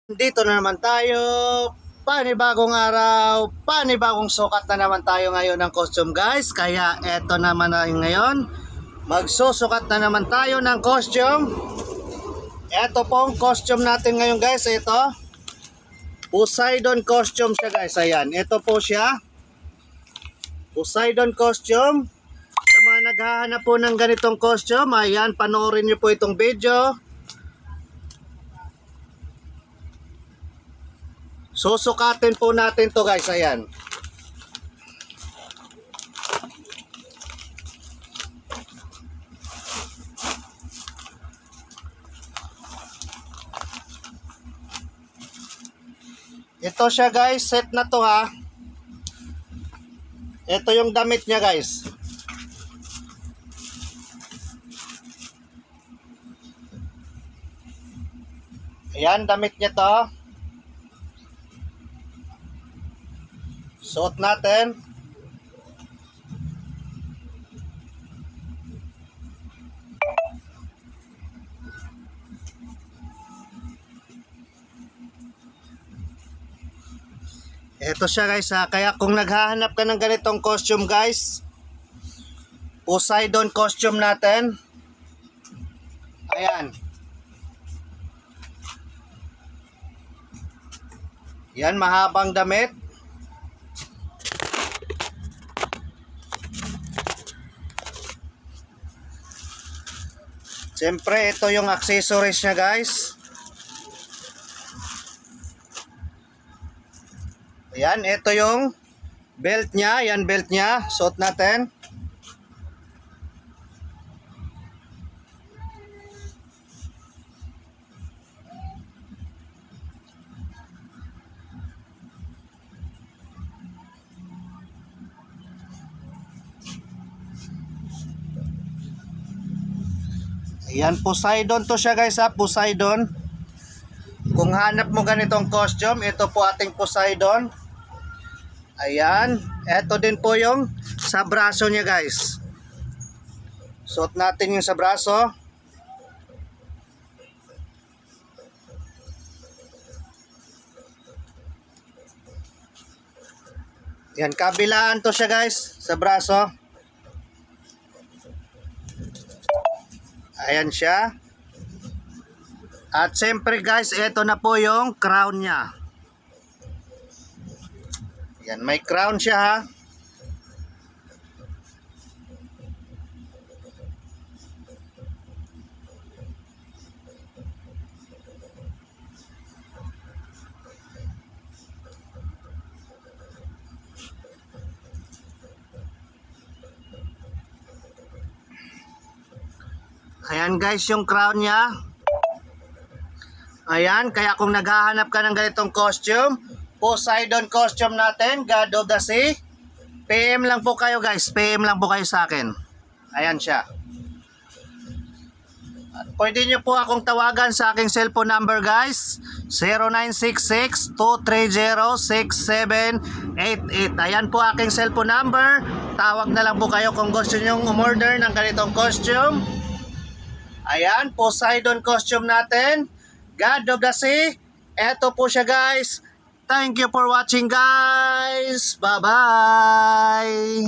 Dito na naman tayo, panibagong araw, panibagong sukat na naman tayo ngayon ng costume guys. Kaya eto naman na ngayon, magsusukat na naman tayo ng costume. Eto pong costume natin ngayon guys, ito Poseidon costume siya guys, ayan, ito po siya Poseidon costume. Sa mga naghahanap po ng ganitong costume, ayan, panoorin nyo po itong video. Susukatin po natin to guys, ayan. Ito siya guys, set na to ha. Ito yung damit niya guys. Ayan, damit niya to. Suot natin. Ito siya guys ha. Kaya kung naghahanap ka ng ganitong costume guys, Poseidon costume natin. Ayan. Yan, mahabang damit. Siyempre, ito yung accessories niya guys. Ayan, ito yung belt niya. Ayan, belt niya. Suot natin. Ayan, Poseidon to siya guys ha, Poseidon. Kung hanap mo ganitong costume, ito po ating Poseidon. Ayan, ito din po yung sa braso niya guys. Suot natin yung sa braso. Ayan, kabilaan to siya guys, sa braso. Ayan siya. At siyempre guys, ito na po yung crown niya. Ayan, may crown siya ha. Ayan guys, yung crown niya. Ayan, kaya kung naghahanap ka ng ganitong costume, Poseidon costume natin, God of the Sea, PM lang po kayo guys, PM lang po kayo sa akin. Ayan siya. At pwede nyo po akong tawagan sa aking cellphone number guys, 0966-230-6788. Ayan po aking cellphone number. Tawag na lang po kayo kung gusto nyo umorder ng ganitong costume. Ayan, Poseidon costume natin, God of the Sea. Eto po siya guys. Thank you for watching guys. Bye-bye.